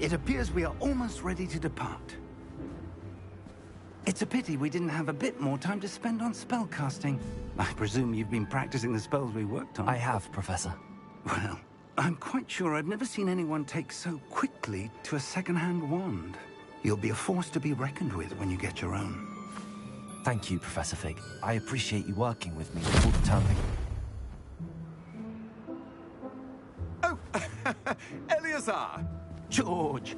It appears we are almost ready to depart. It's a pity we didn't have a bit more time to spend on spellcasting. I presume you've been practicing the spells we worked on. I have, Professor. Well, I'm quite sure I've never seen anyone take so quickly to a second-hand wand. You'll be a force to be reckoned with when you get your own. Thank you, Professor Fig. I appreciate you working with me all the time. Oh, Eleazar! George!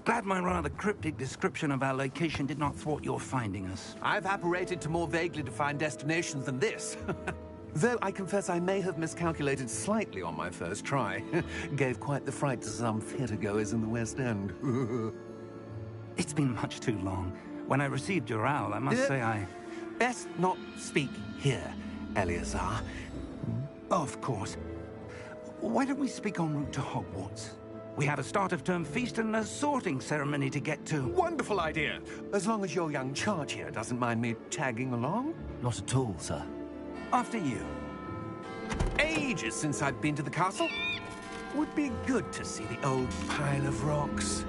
Glad my rather cryptic description of our location did not thwart your finding us. I've apparated to more vaguely defined destinations than this. Though I confess I may have miscalculated slightly on my first try. Gave quite the fright to some theatre-goers in the West End. It's been much too long. When I received your owl, I must say I... Best not speak here, Eleazar. Of course. Why don't we speak en route to Hogwarts? We have a start-of-term feast and a sorting ceremony to get to. Wonderful idea! As long as your young charge here doesn't mind me tagging along. Not at all, sir. After you. Ages since I've been to the castle. Would be good to see the old pile of rocks.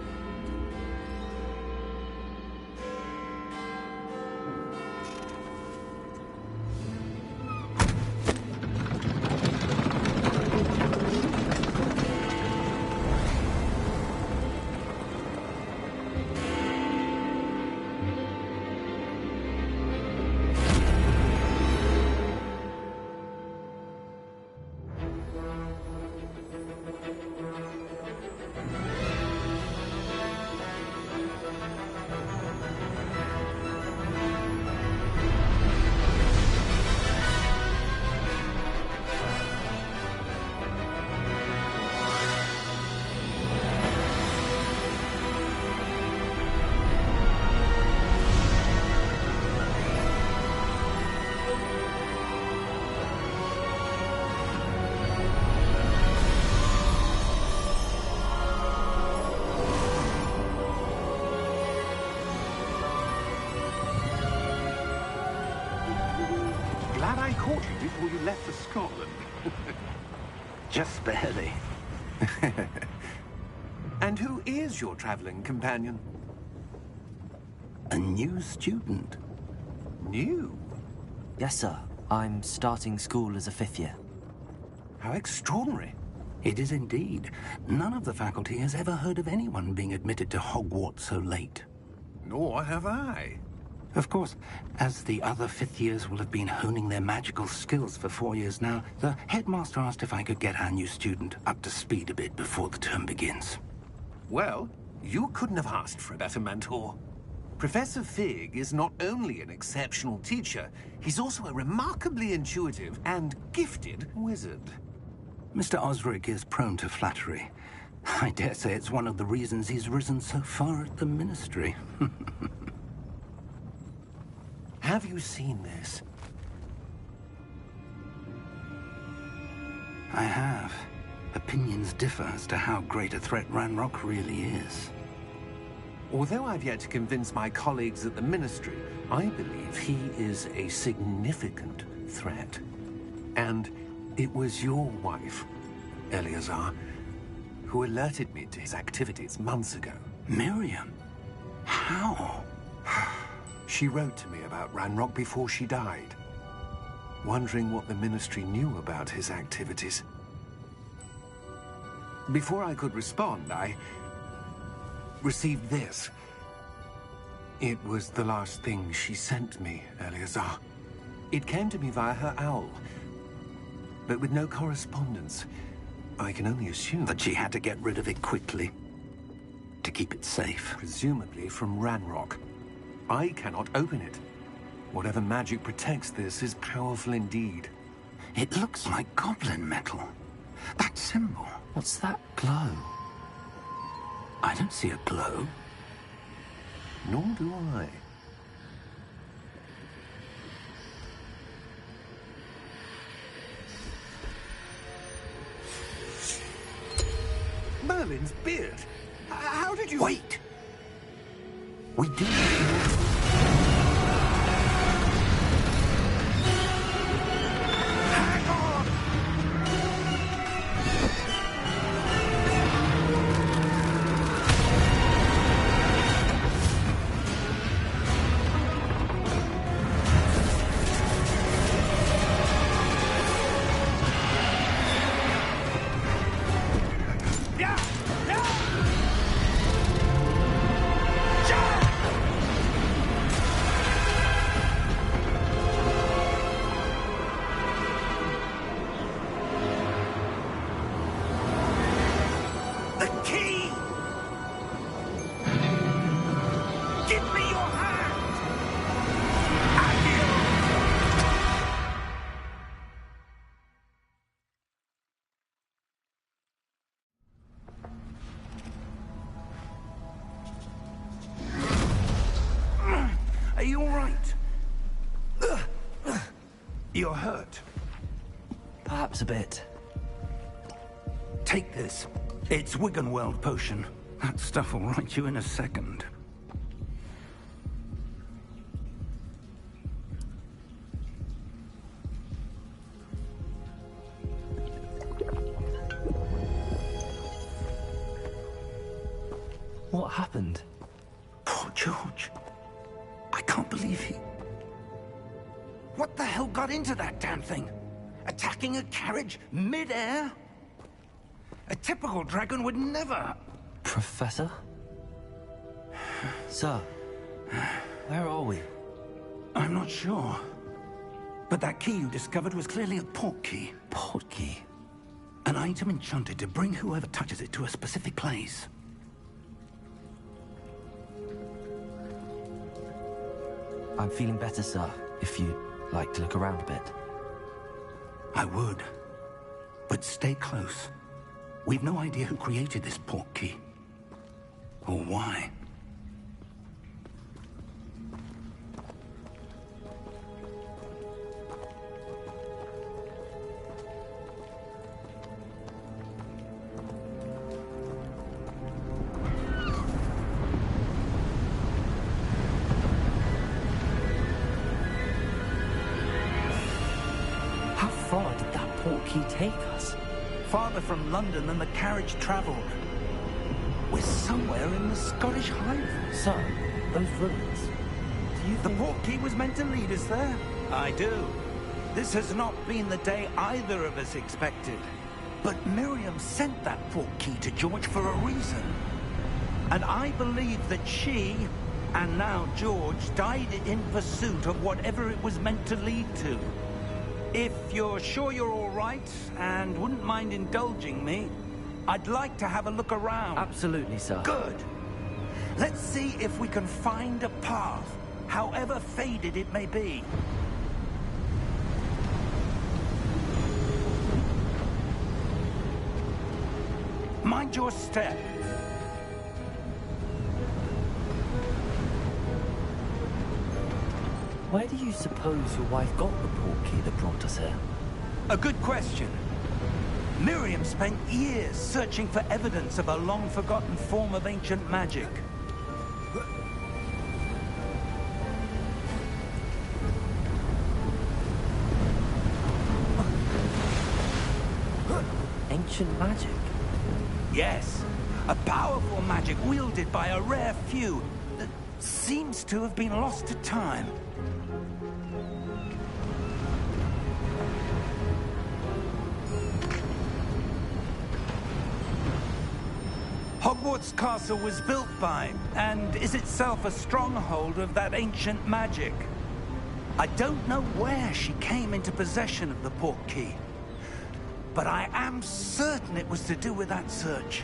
Glad I caught you before you left for Scotland. Just barely. And who is your traveling companion? A new student. New? Yes, sir. I'm starting school as a 5th year. How extraordinary. It is indeed. None of the faculty has ever heard of anyone being admitted to Hogwarts so late. Nor have I. Of course, as the other 5th years will have been honing their magical skills for 4 years now, the headmaster asked if I could get our new student up to speed a bit before the term begins. Well, you couldn't have asked for a better mentor. Professor Fig is not only an exceptional teacher, he's also a remarkably intuitive and gifted wizard. Mr. Osric is prone to flattery. I dare say it's one of the reasons he's risen so far at the Ministry. Have you seen this? I have. Opinions differ as to how great a threat Ranrock really is. Although I've yet to convince my colleagues at the Ministry, I believe he is a significant threat. And it was your wife, Eleazar, who alerted me to his activities months ago. Miriam? How? She wrote to me about Ranrock before she died, wondering what the Ministry knew about his activities. Before I could respond, I received this. It was the last thing she sent me, Eleazar. It came to me via her owl, but with no correspondence. I can only assume That she had to get rid of it quickly, to keep it safe. presumably from Ranrock. I cannot open it. Whatever magic protects this is powerful indeed. It looks like goblin metal. That symbol. What's that glow? I don't see a glow. Nor do I. Merlin's beard. How did you... Wait! We do. Hang on! You're hurt. Perhaps a bit. Take this. It's Wiggenweld potion. That stuff will right you in a second. What happened? Poor George. I can't believe he... What the hell got into that damn thing? Attacking a carriage mid-air? A typical dragon would never... Professor? Sir, where are we? I'm not sure. But that key you discovered was clearly a port key. Port key? An item enchanted to bring whoever touches it to a specific place. I'm feeling better, sir, if you'd like to look around a bit. I would. But stay close. We've no idea who created this port key. Or why. How far did that port key take us? Farther from London than the carriage travelled. We're somewhere in the Scottish Highlands. Sir, those ruins. Do you The think... port key was meant to lead us there? I do. This has not been the day either of us expected. But Miriam sent that port key to George for a reason. And I believe that she, and now George, died in pursuit of whatever it was meant to lead to. If you're sure you're all right, and wouldn't mind indulging me, I'd like to have a look around. Absolutely, sir. Good. Let's see if we can find a path, however faded it may be. Mind your step. Where do you suppose your wife got the port key that brought us here? A good question. Miriam spent years searching for evidence of a long-forgotten form of ancient magic. Ancient magic? Yes, a powerful magic wielded by a rare few that seems to have been lost to time. Hogwarts Castle was built by, and is itself a stronghold of that ancient magic. I don't know where she came into possession of the port key, but I am certain it was to do with that search.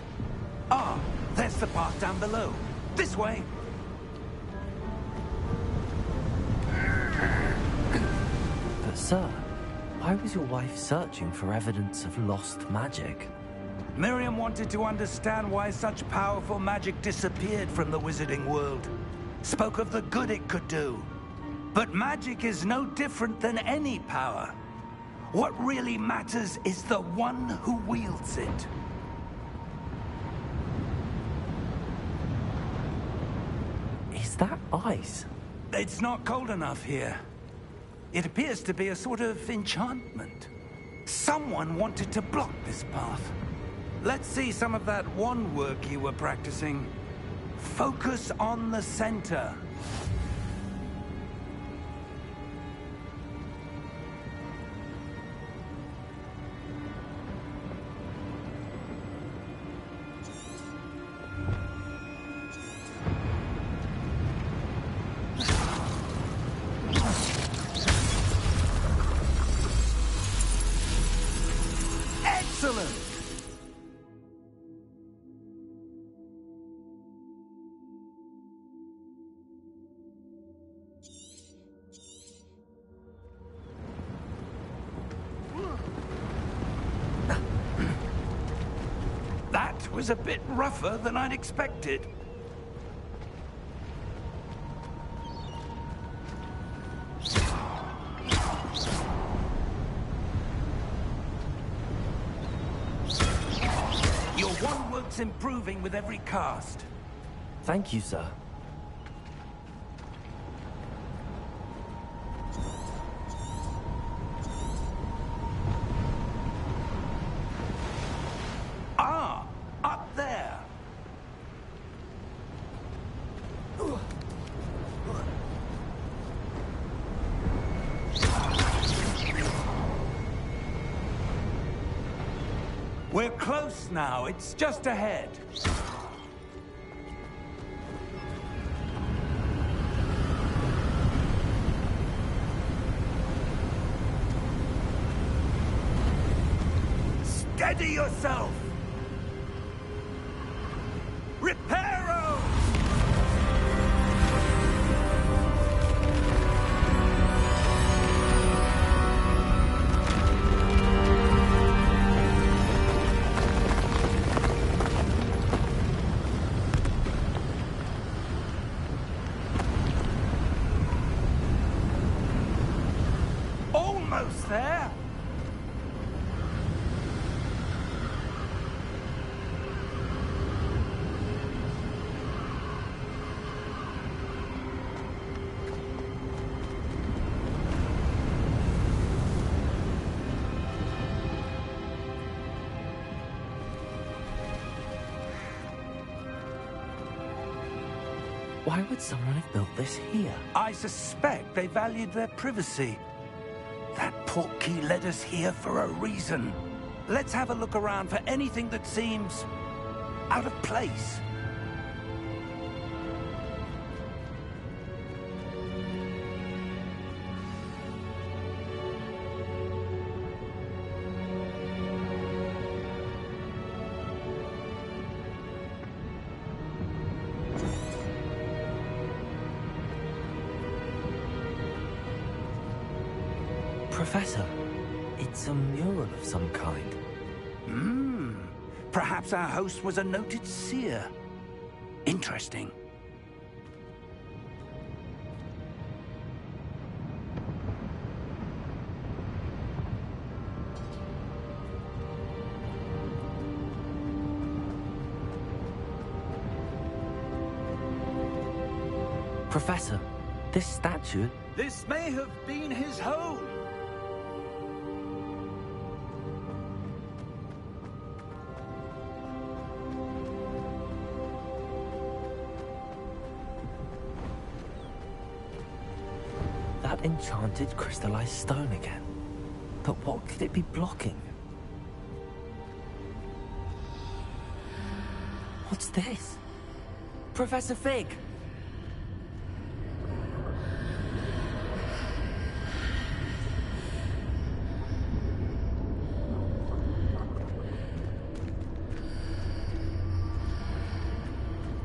Ah, there's the path down below. This way. But sir, why was your wife searching for evidence of lost magic? Miriam wanted to understand why such powerful magic disappeared from the wizarding world. Spoke of the good it could do. But magic is no different than any power. What really matters is the one who wields it. Is that ice? It's not cold enough here. It appears to be a sort of enchantment. Someone wanted to block this path. Let's see some of that wand work you were practicing. Focus on the center. Excellent! That was a bit rougher than I'd expected. stonework's improving with every cast. Thank you, sir. Ah, up there. We're close now. It's just ahead. Steady yourself! Reparo! Almost there! Why would someone have built this here? I suspect they valued their privacy. That portkey led us here for a reason. Let's have a look around for anything that seems out of place. Professor, it's a mural of some kind. Perhaps our host was a noted seer. Interesting. Professor, this statue... This may have been his home. That enchanted crystallized stone again. But what could it be blocking? What's this? Professor Fig!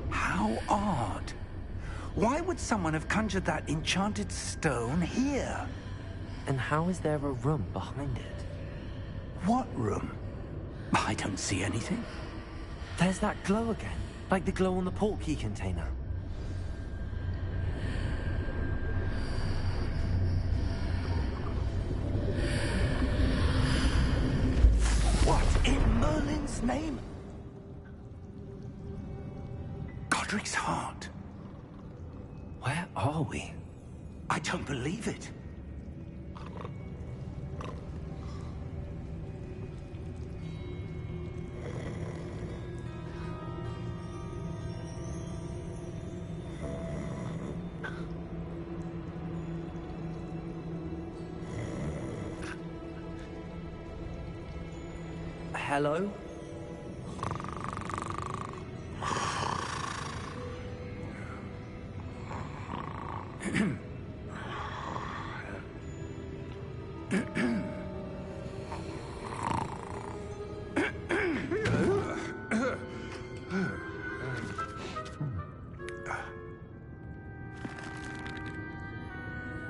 How odd. Why would someone have conjured that enchanted stone here? And how is there a room behind it? What room? I don't see anything. There's that glow again, like the glow on the portkey container. What in Merlin's name? Godric's heart. Where are we? I don't believe it. Hello?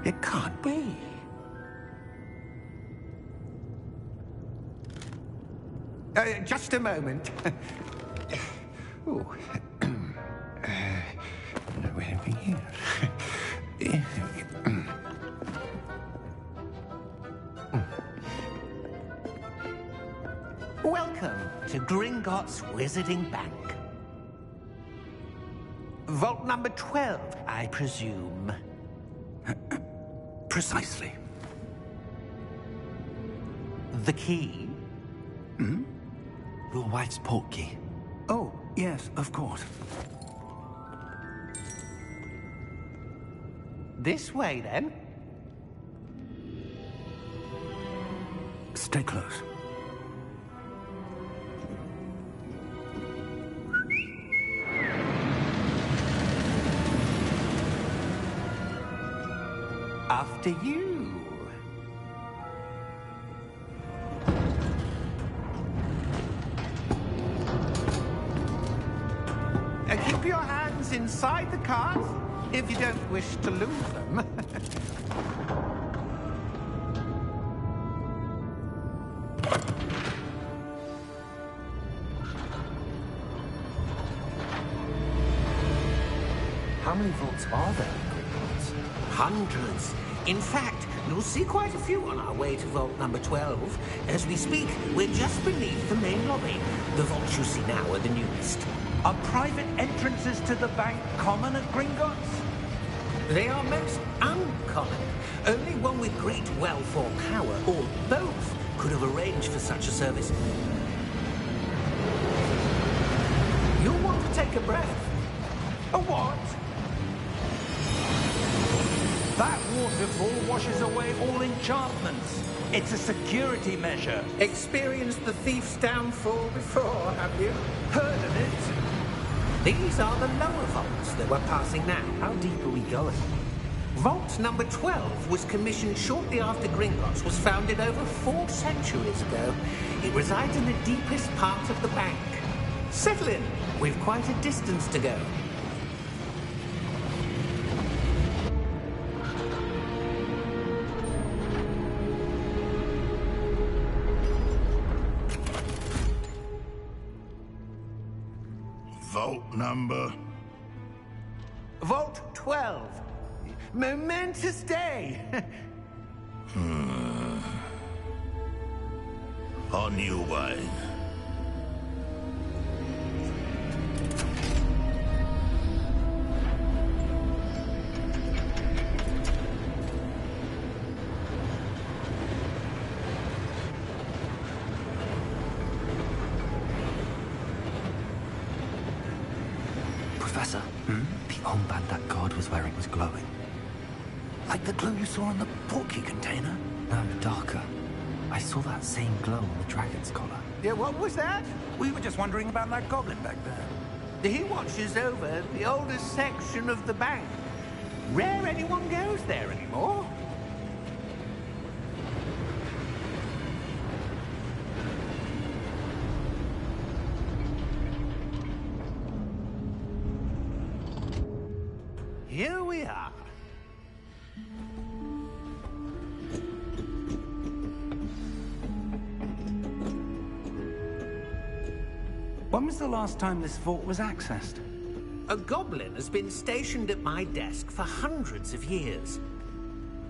It can't be. Just a moment. Oh. No anything here. Welcome to Gringotts Wizarding Bank. Vault number 12, I presume. Precisely. The key? Your wife's portkey. Oh, yes, of course. This way, then. Stay close. After you. Keep your hands inside the cart if you don't wish to lose them. How many vaults are there in Gringotts? Hundreds. In fact, you'll see quite a few on our way to vault number 12. As we speak, we're just beneath the main lobby. The vaults you see now are the newest. Are private entrances to the bank common at Gringotts? They are most uncommon. Only one with great wealth or power, or both, could have arranged for such a service. You'll want to take a breath. A what? That waterfall washes away all enchantments. It's a security measure. Experienced the thief's downfall before, have you? Heard of it? These are the lower vaults that we're passing now. How deep are we going? Vault number 12 was commissioned shortly after Gringotts was founded over 4 centuries ago. It resides in the deepest part of the bank. Settle in. We've quite a distance to go. Vault number? Vault 12. Momentous day. On you, wine. Professor, the armband that guard was wearing was glowing. Like the glow you saw on the portkey container? No, darker. I saw that same glow on the dragon's collar. Yeah, what was that? We were just wondering about that goblin back there. He watches over the oldest section of the bank. Rare anyone goes there anymore. Here we are. When was the last time this vault was accessed? A goblin has been stationed at my desk for hundreds of years.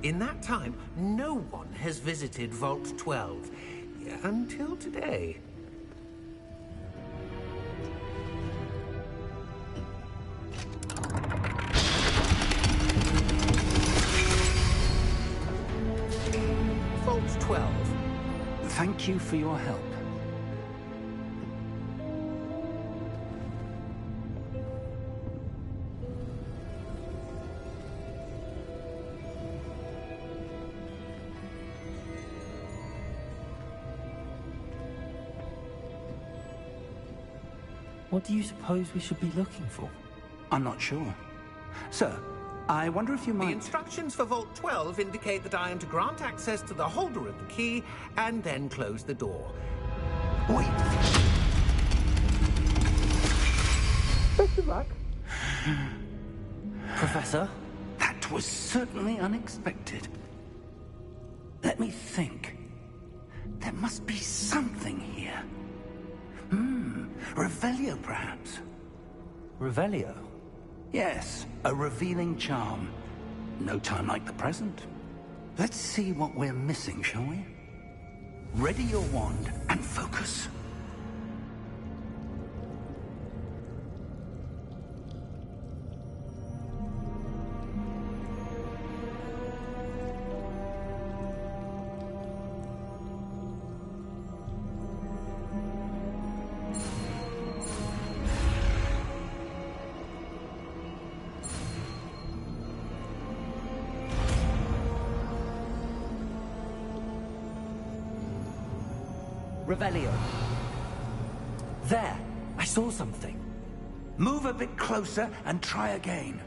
In that time, no one has visited Vault 12 until today. Vault 12. Thank you for your help. What do you suppose we should be looking for? I'm not sure. Sir, I wonder if you The might... instructions for Vault 12 indicate that I am to grant access to the holder of the key and then close the door. Wait! Best of luck. Professor? That was certainly unexpected. Let me think. There must be something here. Revelio, perhaps? Revelio? Yes, a revealing charm. No time like the present. Let's see what we're missing, shall we? Ready your wand and focus. Revelio. There! I saw something. Move a bit closer and try again.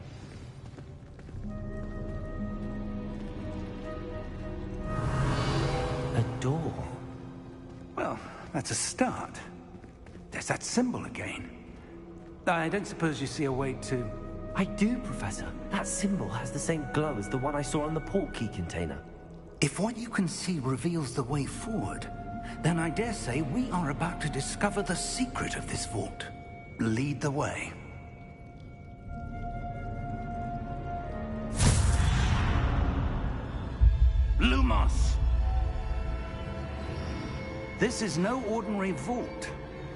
A door. Well, that's a start. There's that symbol again. I don't suppose you see a way to... I do, Professor. That symbol has the same glow as the one I saw on the portkey container. If what you can see reveals the way forward, then I dare say we are about to discover the secret of this vault. Lead the way. Lumos! This is no ordinary vault.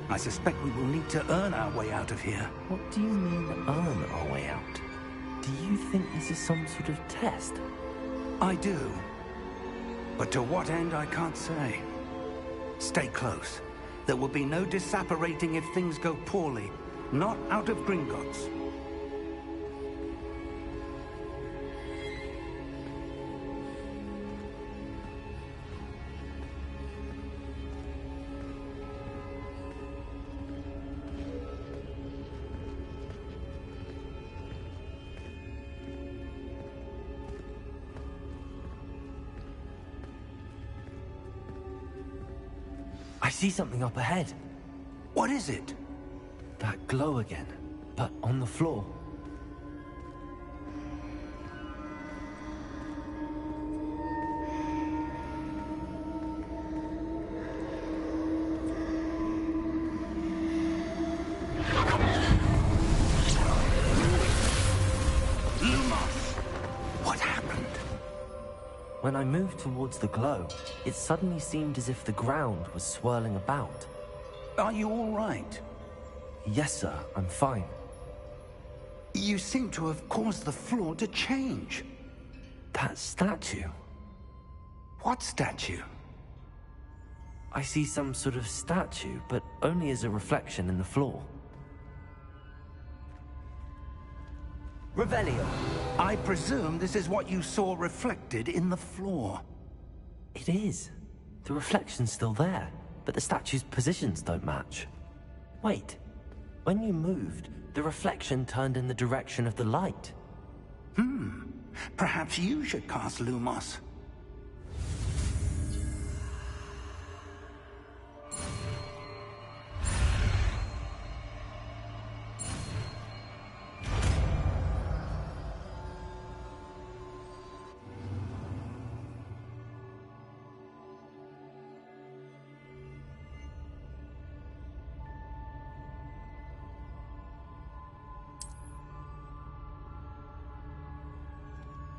I suspect we will need to earn our way out of here. What do you mean, earn our way out? Do you think this is some sort of test? I do. But to what end, I can't say. Stay close. There will be no disapparating if things go poorly. Not out of Gringotts. I see something up ahead. What is it? That glow again, but on the floor. When I moved towards the glow, it suddenly seemed as if the ground was swirling about. Are you all right? Yes, sir, I'm fine. You seem to have caused the floor to change. That statue? What statue? I see some sort of statue, but only as a reflection in the floor. Revelio. I presume this is what you saw reflected in the floor. It is. The reflection's still there, but the statue's positions don't match. Wait. When you moved, the reflection turned in the direction of the light. Perhaps you should cast Lumos.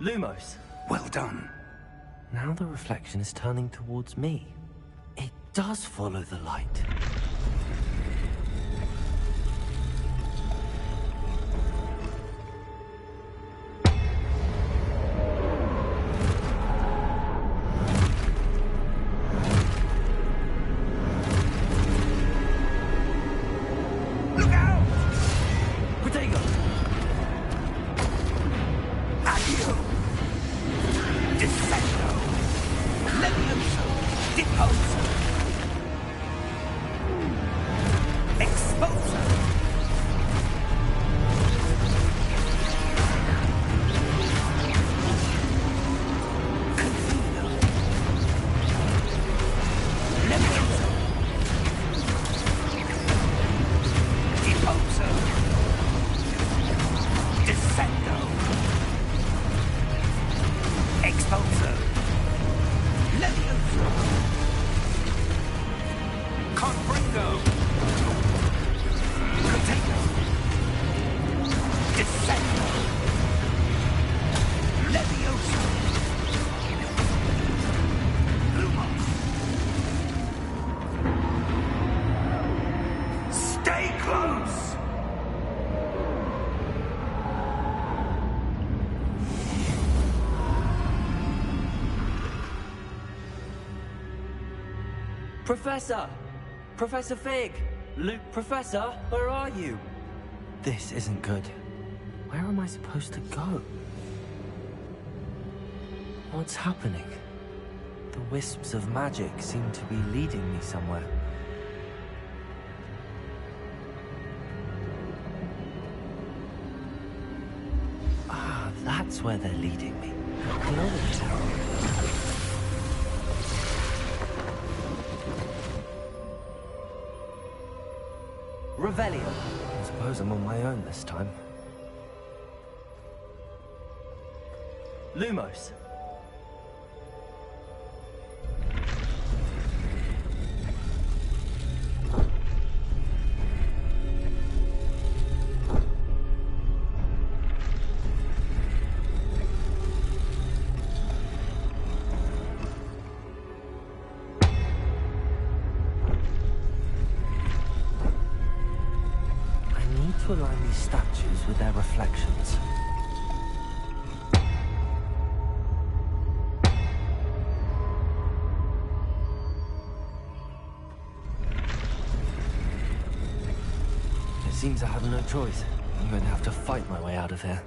Lumos. Well done. Now the reflection is turning towards me. It does follow the light. Professor! Professor Fig! Luke, Professor, where are you? This isn't good. Where am I supposed to go? What's happening? The wisps of magic seem to be leading me somewhere. Ah, that's where they're leading me. The glowing tower. Revelio. I suppose I'm on my own this time. Lumos. To align these statues with their reflections. It seems I have no choice. I'm going to have to fight my way out of here.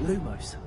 Lumos.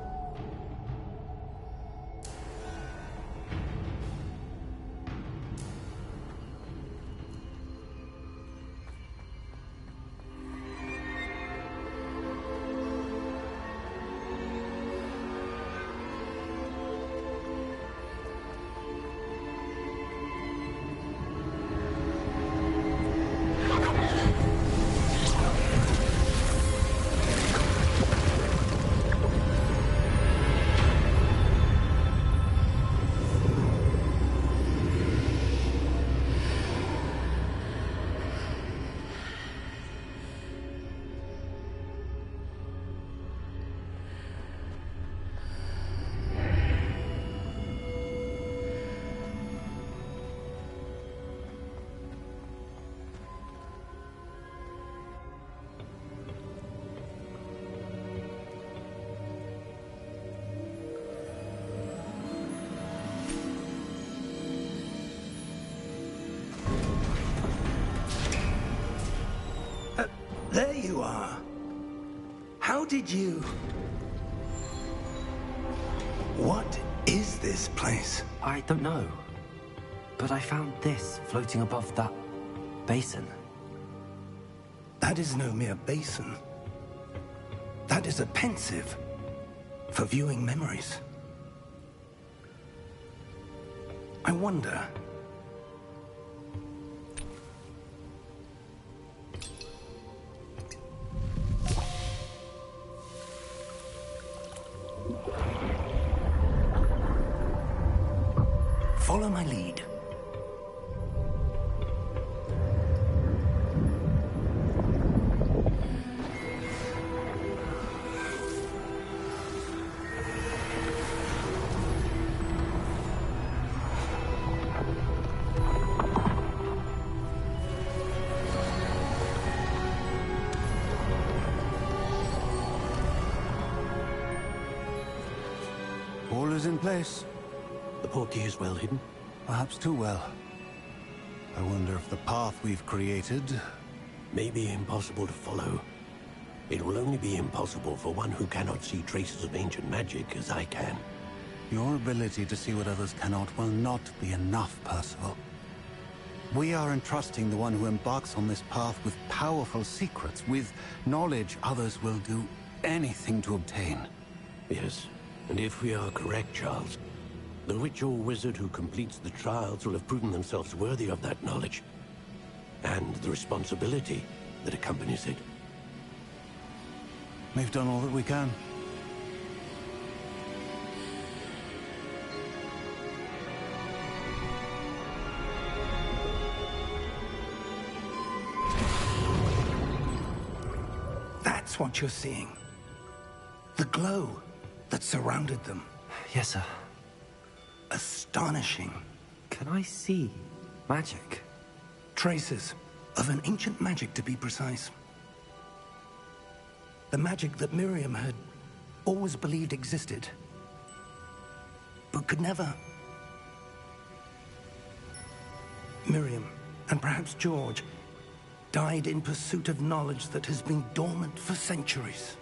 There you are. How did you... What is this place? I don't know. But I found this floating above that basin. That is no mere basin. That is a pensive for viewing memories. I wonder... Follow my lead. All is in place. The portkey is well hidden. Perhaps too well. I wonder if the path we've created... May be impossible to follow. It will only be impossible for one who cannot see traces of ancient magic as I can. Your ability to see what others cannot will not be enough, Percival. We are entrusting the one who embarks on this path with powerful secrets, with knowledge others will do anything to obtain. Yes, and if we are correct, Charles, the witch or wizard who completes the trials will have proven themselves worthy of that knowledge, and the responsibility that accompanies it. We've done all that we can. That's what you're seeing. The glow that surrounded them. Yes, sir. Astonishing. Can I see magic? Traces of an ancient magic, to be precise. The magic that Miriam had always believed existed, but could never. Miriam, and perhaps George, died in pursuit of knowledge that has been dormant for centuries.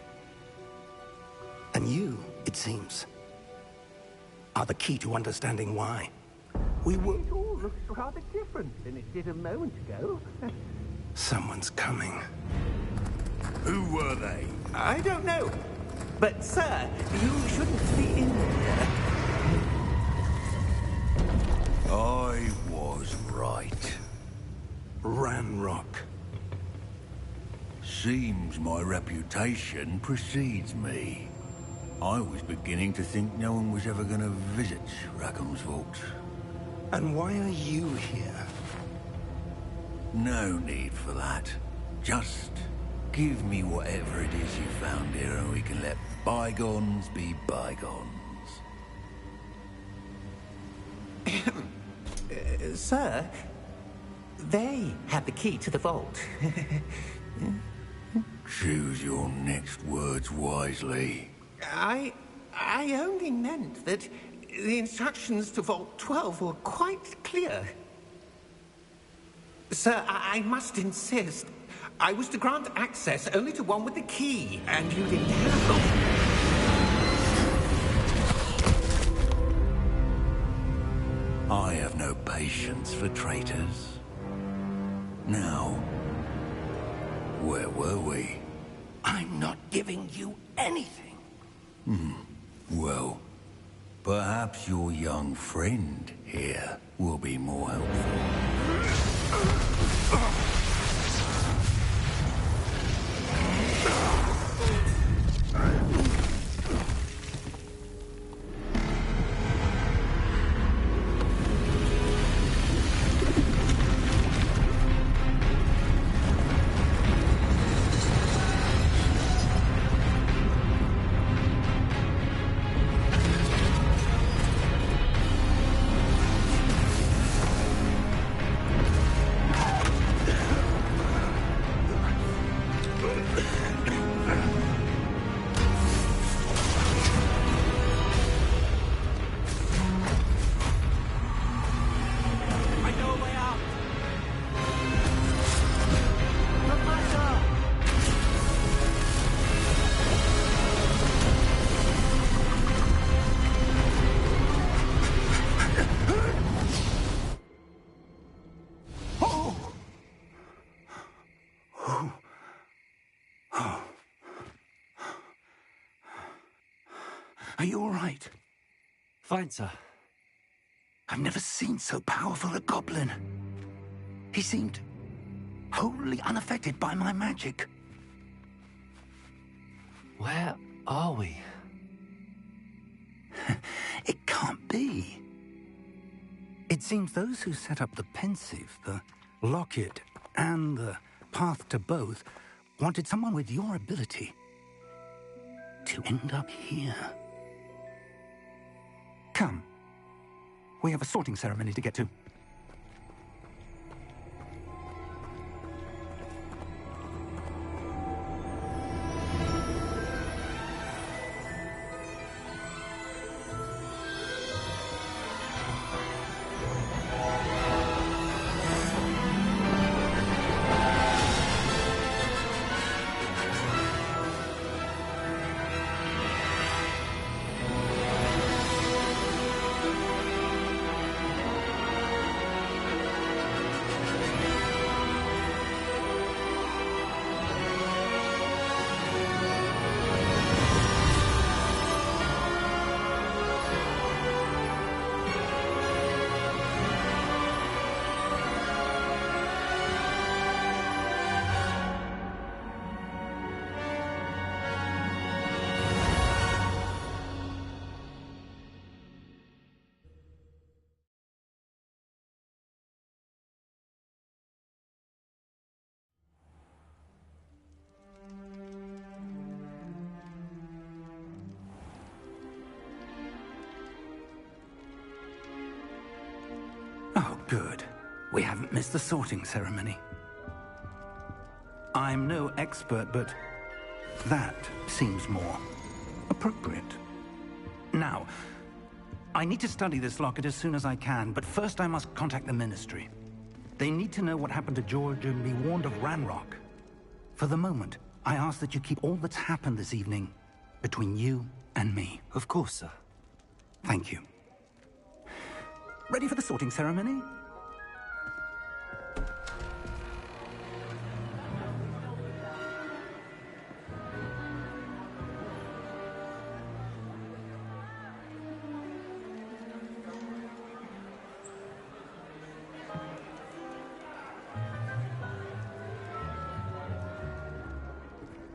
And you, it seems, are the key to understanding why. We will... It all looks rather different than it did a moment ago. Someone's coming. Who were they? I don't know. But, sir, you shouldn't be in here. I was right. Ranrock. Seems my reputation precedes me. I was beginning to think no one was ever going to visit Rackham's vault. And why are you here? No need for that. Just give me whatever it is you found here and we can let bygones be bygones. Sir, they had the key to the vault. Choose your next words wisely. I only meant that the instructions to Vault 12 were quite clear. Sir, I must insist. I was to grant access only to one with the key, and you didn't have them. I have no patience for traitors. Now, where were we? I'm not giving you anything. Well, perhaps your young friend here will be more helpful. Are you all right? Fine, sir. I've never seen so powerful a goblin. He seemed wholly unaffected by my magic. Where are we? It can't be. It seems those who set up the pensive, the locket, and the path to both wanted someone with your ability to end up here. Come. We have a sorting ceremony to get to. Oh, good. We haven't missed the sorting ceremony. I'm no expert, but that seems more appropriate. Now, I need to study this locket as soon as I can, but first I must contact the Ministry. They need to know what happened to George and be warned of Ranrock. For the moment, I ask that you keep all that's happened this evening between you and me. Of course, sir. Thank you. Ready for the sorting ceremony?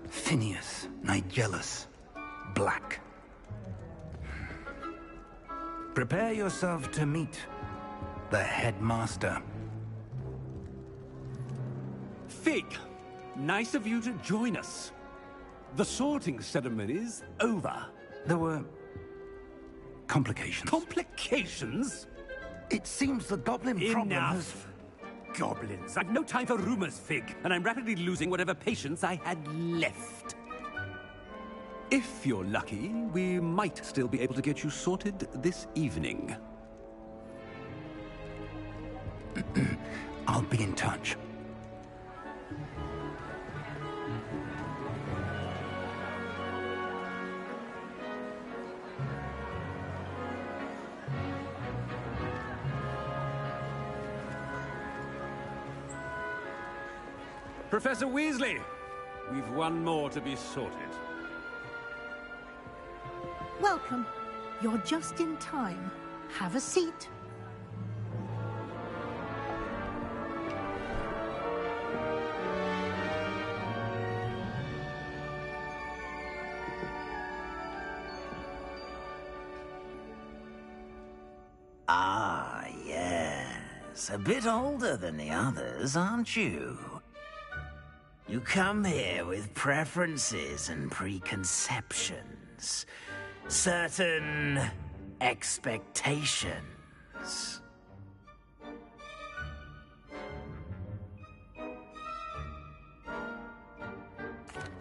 Phineas, Nigellus, Black. Prepare yourself to meet the headmaster. Fig, nice of you to join us. The sorting ceremony's over. There were complications. Complications? It seems the goblin problem has... Enough! Goblins. I've no time for rumors, Fig, and I'm rapidly losing whatever patience I had left. If you're lucky, we might still be able to get you sorted this evening. I'll be in touch. Professor Weasley, we've one more to be sorted. Welcome. You're just in time. Have a seat. Ah, yes. A bit older than the others, aren't you? You come here with preferences and preconceptions. Certain expectations.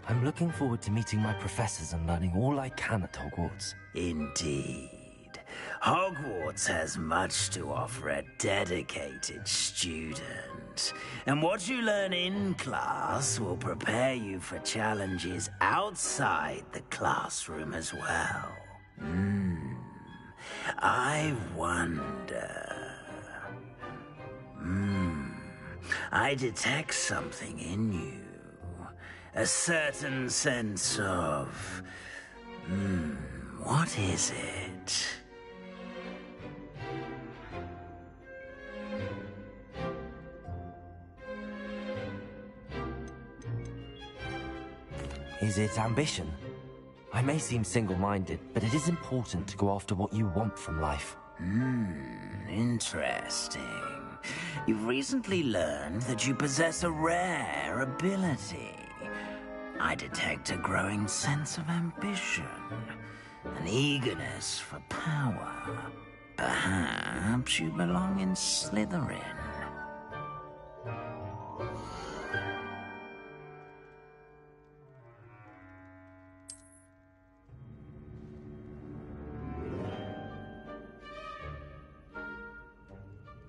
I'm looking forward to meeting my professors and learning all I can at Hogwarts. Indeed. Hogwarts has much to offer a dedicated student. And what you learn in class will prepare you for challenges outside the classroom as well. I wonder... I detect something in you. A certain sense of... what is it? Is it ambition? I may seem single-minded, but it is important to go after what you want from life. Interesting. You've recently learned that you possess a rare ability. I detect a growing sense of ambition, an eagerness for power. Perhaps you belong in Slytherin.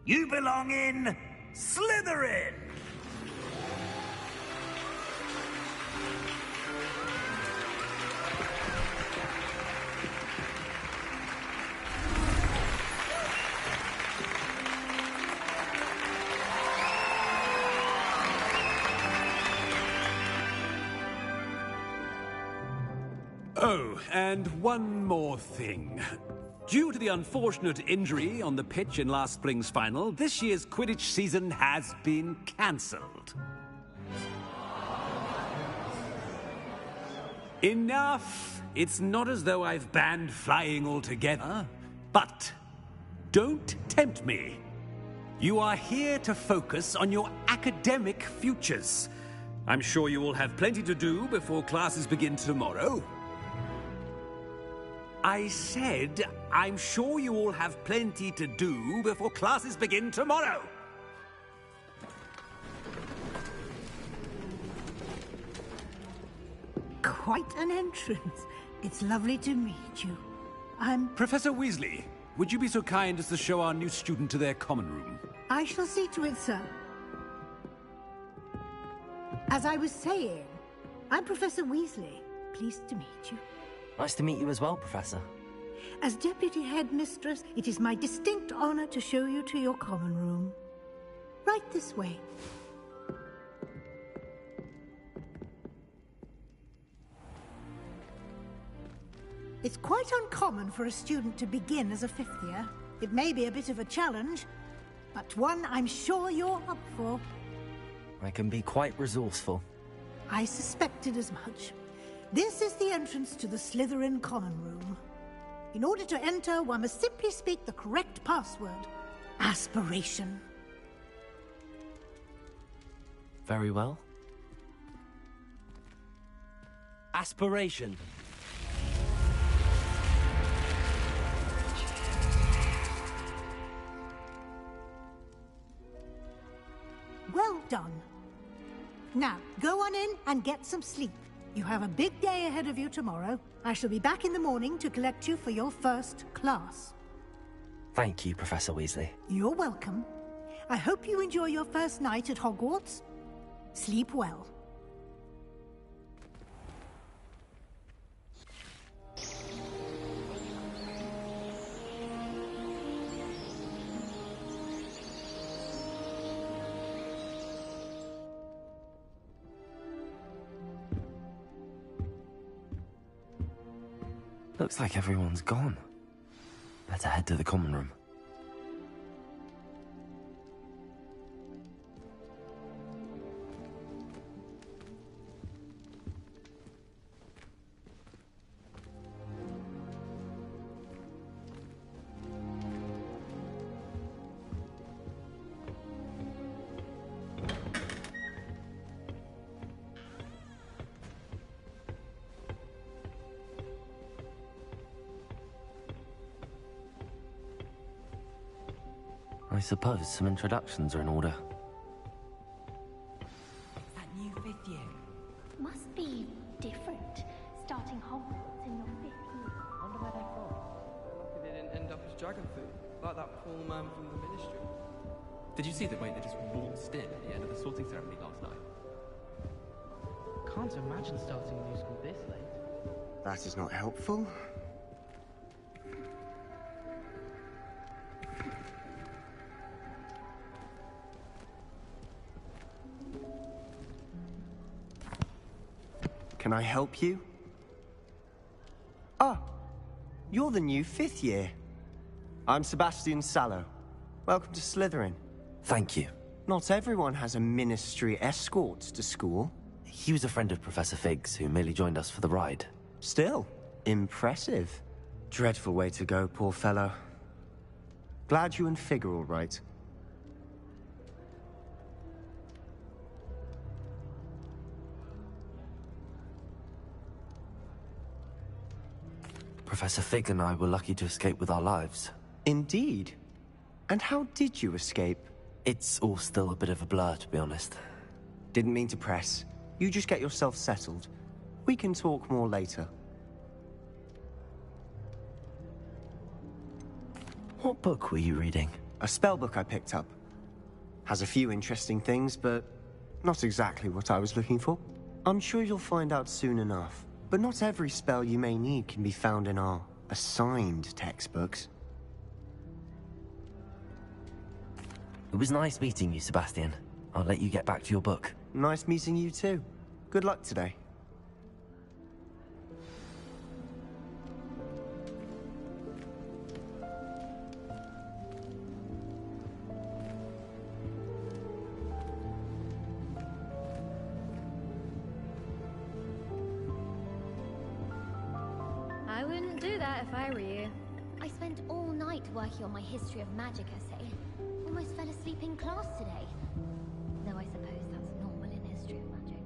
You belong in Slytherin! Oh, and one more thing. Due to the unfortunate injury on the pitch in last spring's final, this year's Quidditch season has been cancelled. Enough! It's not as though I've banned flying altogether, but don't tempt me. You are here to focus on your academic futures. I'm sure you will have plenty to do before classes begin tomorrow. I said, I'm sure you all have plenty to do before classes begin tomorrow. Quite an entrance. It's lovely to meet you. I'm... Professor Weasley, would you be so kind as to show our new student to their common room? I shall see to it, sir. As I was saying, I'm Professor Weasley. Pleased to meet you. Nice to meet you as well, Professor. As Deputy Headmistress, it is my distinct honor to show you to your common room. Right this way. It's quite uncommon for a student to begin as a fifth year. It may be a bit of a challenge, but one I'm sure you're up for. I can be quite resourceful. I suspected as much. This is the entrance to the Slytherin common room. In order to enter, one must simply speak the correct password. Aspiration. Very well. Aspiration. Well done. Now, go on in and get some sleep. You have a big day ahead of you tomorrow. I shall be back in the morning to collect you for your first class. Thank you, Professor Weasley. You're welcome. I hope you enjoy your first night at Hogwarts. Sleep well. Looks like everyone's gone. Better head to the common room. I suppose some introductions are in order. That new fifth year. Must be different, starting Hogwarts in your fifth year. Wonder where they're from. They didn't end up as dragon food, like that poor man from the Ministry. Did you see the way they just waltzed in at the end of the sorting ceremony last night? Can't imagine starting a new school this late. That is not helpful. Can I help you? Ah, you're the new fifth year. I'm Sebastian Sallow. Welcome to Slytherin. Thank you. Not everyone has a ministry escort to school. He was a friend of Professor Fig's who merely joined us for the ride. Still, impressive. Dreadful way to go, poor fellow. Glad you and Fig are all right. Professor Fig and I were lucky to escape with our lives. Indeed. And how did you escape? It's all still a bit of a blur, to be honest. Didn't mean to press. You just get yourself settled. We can talk more later. What book were you reading? A spell book I picked up. Has a few interesting things, but not exactly what I was looking for. I'm sure you'll find out soon enough. But not every spell you may need can be found in our assigned textbooks. It was nice meeting you, Sebastian. I'll let you get back to your book. Nice meeting you too. Good luck today. I wouldn't do that if I were you. I spent all night working on my history of magic essay. Almost fell asleep in class today. Though I suppose that's normal in history of magic.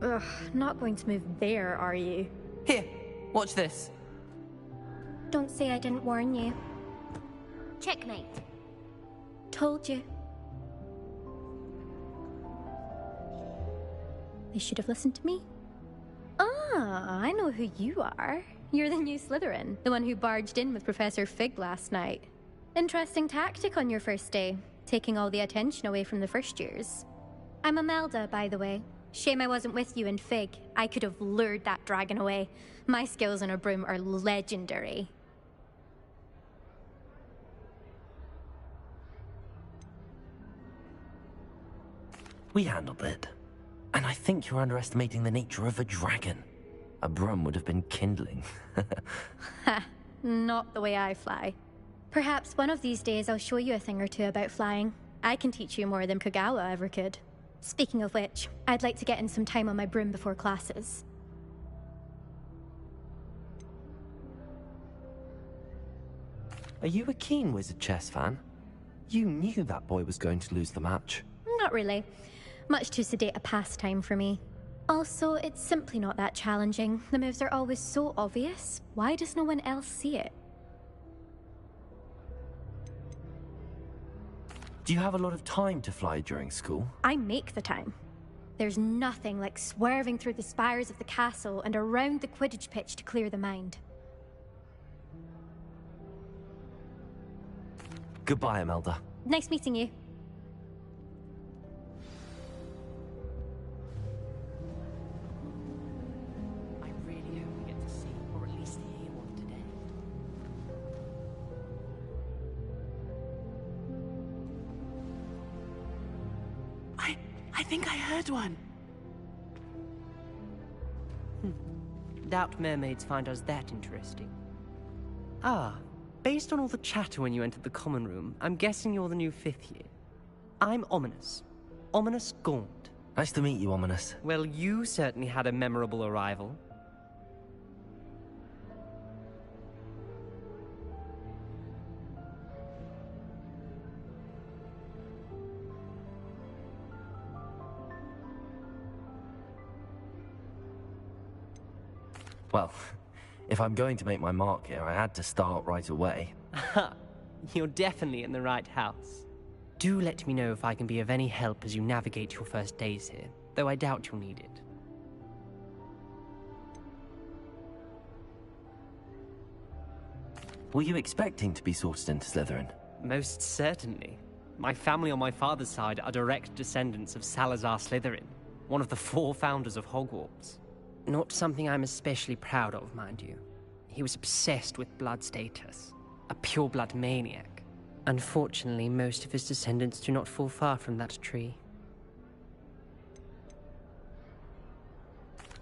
Ugh, not going to move there, are you? Here, watch this. Don't say I didn't warn you. Checkmate. Told you. They should have listened to me. Ah, I know who you are. You're the new Slytherin, the one who barged in with Professor Fig last night. Interesting tactic on your first day, taking all the attention away from the first years. I'm Imelda, by the way. Shame I wasn't with you in Fig. I could have lured that dragon away. My skills on a broom are legendary. We handled it. And I think you're underestimating the nature of a dragon. A broom would have been kindling. Ha, not the way I fly. Perhaps one of these days I'll show you a thing or two about flying. I can teach you more than Kagawa ever could. Speaking of which, I'd like to get in some time on my broom before classes. Are you a keen wizard chess fan? You knew that boy was going to lose the match. Not really. Much too sedate a pastime for me. Also, it's simply not that challenging. The moves are always so obvious. Why does no one else see it? Do you have a lot of time to fly during school? I make the time. There's nothing like swerving through the spires of the castle and around the Quidditch pitch to clear the mind. Goodbye, Imelda. Nice meeting you. I really hope we get to see, or at least hear one today. I think I heard one. Doubt mermaids find us that interesting. Ah, based on all the chatter when you entered the common room, I'm guessing you're the new 5th year. I'm Ominous. Ominous Gaunt. Nice to meet you, Ominous. Well, you certainly had a memorable arrival. Well, if I'm going to make my mark here, I had to start right away. Ha! You're definitely in the right house. Do let me know if I can be of any help as you navigate your first days here, though I doubt you'll need it. Were you expecting to be sorted into Slytherin? Most certainly. My family on my father's side are direct descendants of Salazar Slytherin, one of the 4 founders of Hogwarts. Not something I'm especially proud of, mind you. He was obsessed with blood status, a pure-blood maniac. Unfortunately, most of his descendants do not fall far from that tree.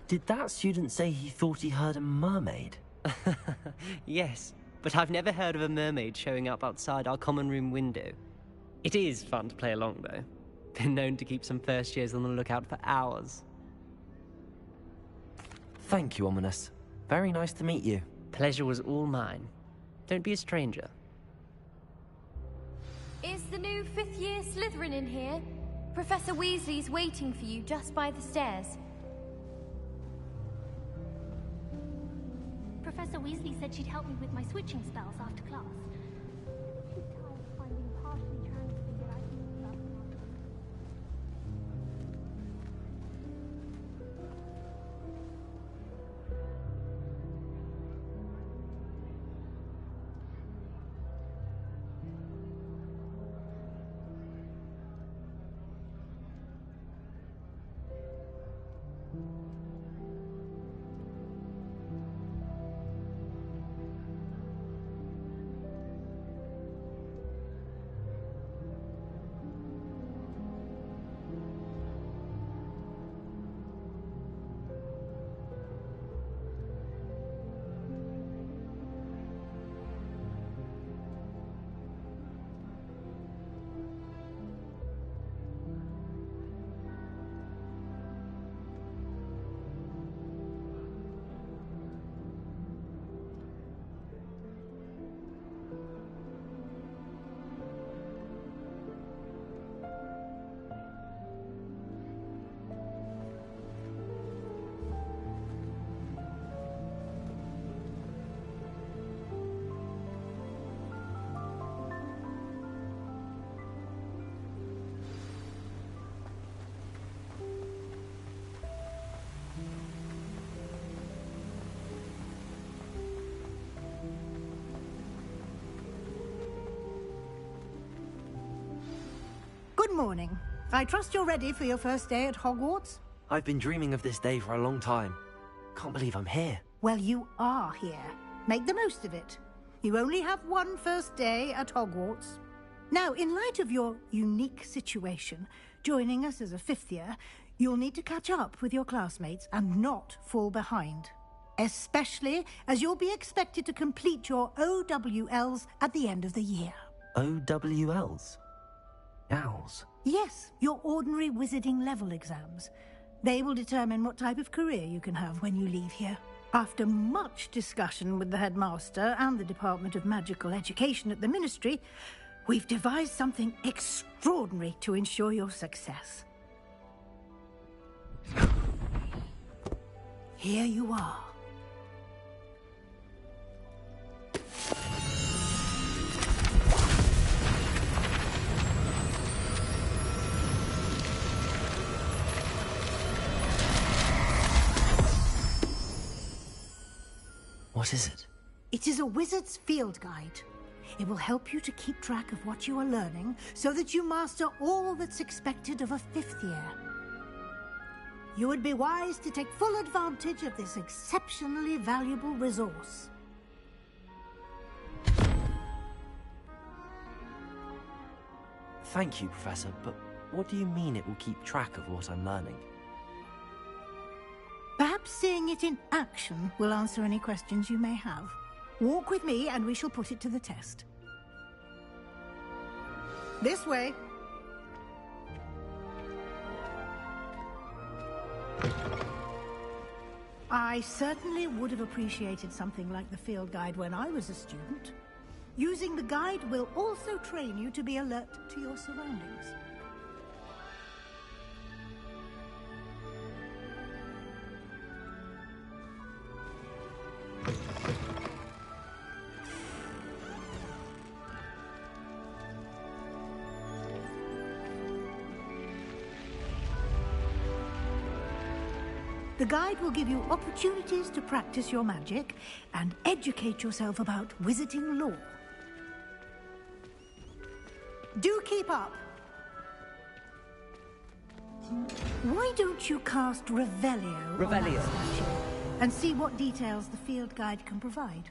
Did that student say he thought he heard a mermaid? Yes, but I've never heard of a mermaid showing up outside our common room window. It is fun to play along, though. Been known to keep some first years on the lookout for hours. Thank you, Ominous. Very nice to meet you. Pleasure was all mine. Don't be a stranger. Is the new 5th year Slytherin in here? Professor Weasley's waiting for you just by the stairs. Professor Weasley said she'd help me with my switching spells after class. She's tired of finding partially transfigured items about the matter. Good morning. I trust you're ready for your first day at Hogwarts? I've been dreaming of this day for a long time. Can't believe I'm here. Well, you are here. Make the most of it. You only have one first day at Hogwarts. Now, in light of your unique situation, joining us as a fifth year, you'll need to catch up with your classmates and not fall behind. Especially as you'll be expected to complete your OWLs at the end of the year. OWLs? Owls? Yes, your ordinary wizarding level exams. They will determine what type of career you can have when you leave here. After much discussion with the headmaster and the Department of Magical Education at the Ministry, we've devised something extraordinary to ensure your success. Here you are. What is it? It is a wizard's field guide. It will help you to keep track of what you are learning so that you master all that's expected of a fifth year. You would be wise to take full advantage of this exceptionally valuable resource. Thank you, Professor, but what do you mean it will keep track of what I'm learning? Perhaps seeing it in action will answer any questions you may have. Walk with me and we shall put it to the test. This way. I certainly would have appreciated something like the field guide when I was a student. Using the guide will also train you to be alert to your surroundings. The guide will give you opportunities to practice your magic and educate yourself about wizarding lore. Do keep up! Why don't you cast Revelio? Revelio. On that statue and see what details the field guide can provide.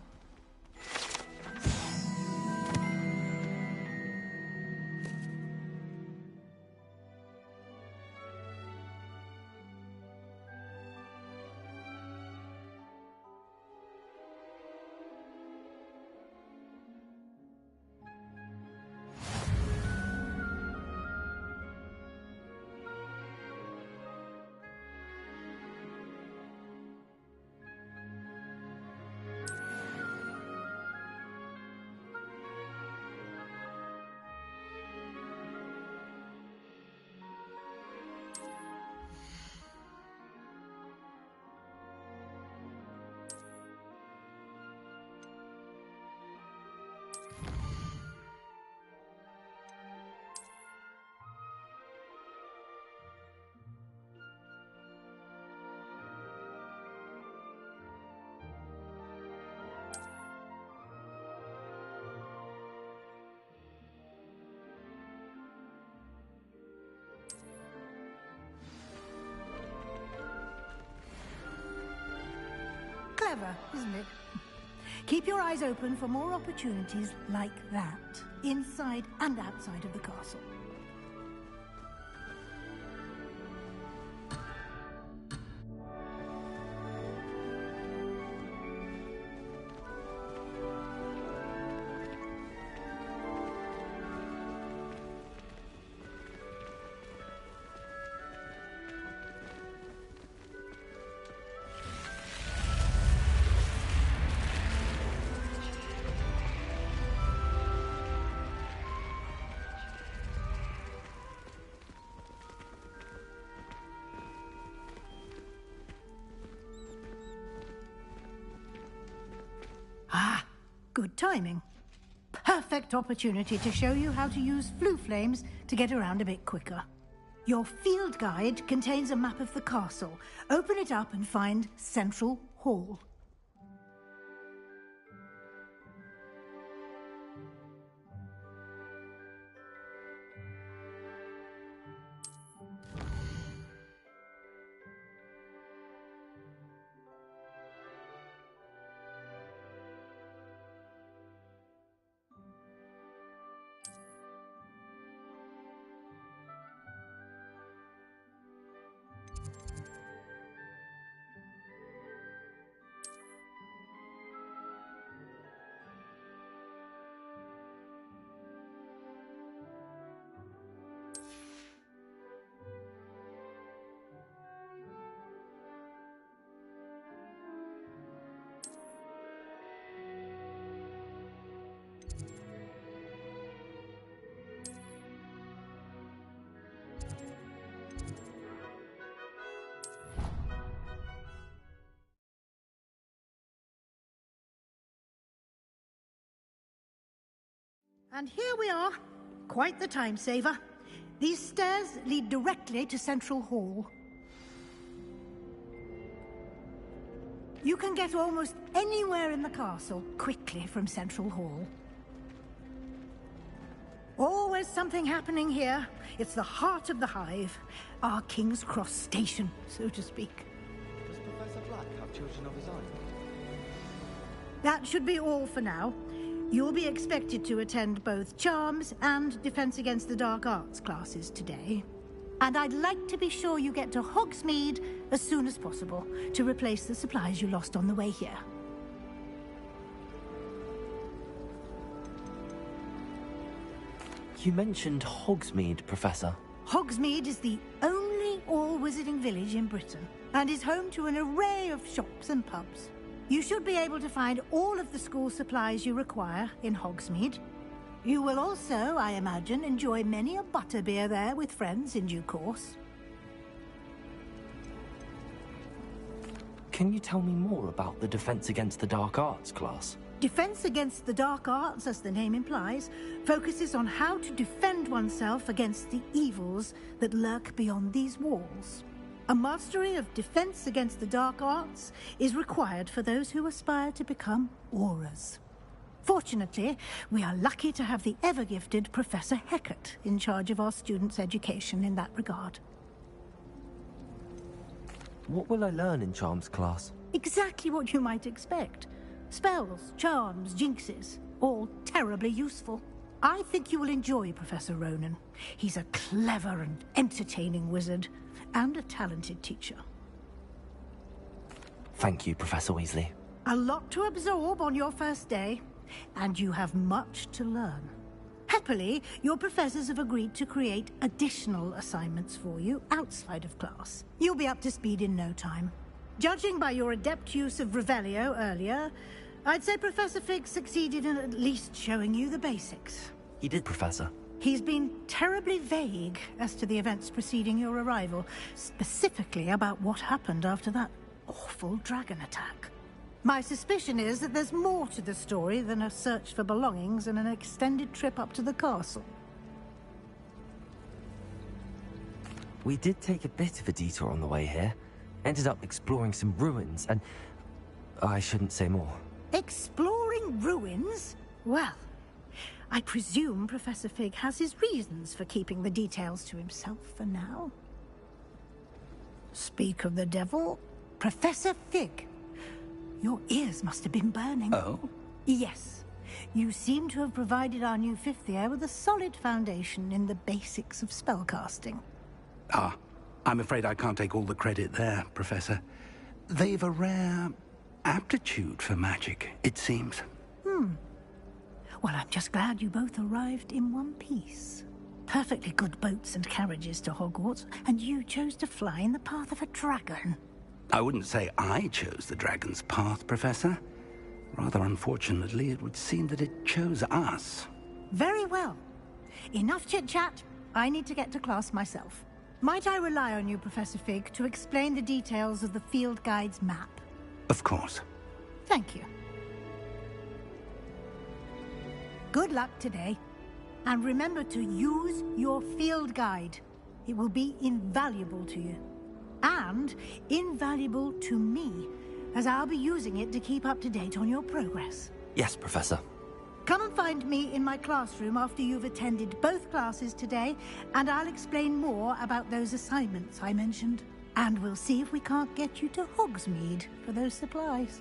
Clever, isn't it? Keep your eyes open for more opportunities like that, inside and outside of the castle. Ah, good timing. Perfect opportunity to show you how to use flue flames to get around a bit quicker. Your field guide contains a map of the castle. Open it up and find Central Hall. And here we are. Quite the time saver. These stairs lead directly to Central Hall. You can get almost anywhere in the castle quickly from Central Hall. Always something happening here. It's the heart of the hive. Our King's Cross station, so to speak. Does Professor Black have children of his own? That should be all for now. You'll be expected to attend both Charms and Defense Against the Dark Arts classes today. And I'd like to be sure you get to Hogsmeade as soon as possible to replace the supplies you lost on the way here. You mentioned Hogsmeade, Professor. Hogsmeade is the only all-wizarding village in Britain and is home to an array of shops and pubs. You should be able to find all of the school supplies you require in Hogsmeade. You will also, I imagine, enjoy many a butterbeer there with friends in due course. Can you tell me more about the Defense Against the Dark Arts class? Defense Against the Dark Arts, as the name implies, focuses on how to defend oneself against the evils that lurk beyond these walls. A mastery of Defense Against the Dark Arts is required for those who aspire to become Aurors. Fortunately, we are lucky to have the ever-gifted Professor Hecat in charge of our students' education in that regard. What will I learn in Charms class? Exactly what you might expect. Spells, charms, jinxes, all terribly useful. I think you will enjoy Professor Ronan. He's a clever and entertaining wizard, and a talented teacher. Thank you, Professor Weasley. A lot to absorb on your first day, and you have much to learn. Happily, your professors have agreed to create additional assignments for you outside of class. You'll be up to speed in no time. Judging by your adept use of Revelio earlier, I'd say Professor Fig succeeded in at least showing you the basics. He did, Professor. He's been terribly vague as to the events preceding your arrival, specifically about what happened after that awful dragon attack. My suspicion is that there's more to the story than a search for belongings and an extended trip up to the castle. We did take a bit of a detour on the way here. Ended up exploring some ruins and... I shouldn't say more. Exploring ruins? Well, I presume Professor Fig has his reasons for keeping the details to himself for now. Speak of the devil, Professor Fig. Your ears must have been burning. Oh? Yes. You seem to have provided our new fifth year with a solid foundation in the basics of spellcasting. Ah, I'm afraid I can't take all the credit there, Professor. They've a rare aptitude for magic, it seems. Well, I'm just glad you both arrived in one piece. Perfectly good boats and carriages to Hogwarts, and you chose to fly in the path of a dragon. I wouldn't say I chose the dragon's path, Professor. Rather unfortunately, it would seem that it chose us. Very well. Enough chit-chat. I need to get to class myself. Might I rely on you, Professor Fig, to explain the details of the field guide's map? Of course. Thank you. Good luck today. And remember to use your field guide. It will be invaluable to you. And invaluable to me, as I'll be using it to keep up to date on your progress. Yes, Professor. Come and find me in my classroom after you've attended both classes today, and I'll explain more about those assignments I mentioned. And we'll see if we can't get you to Hogsmeade for those supplies.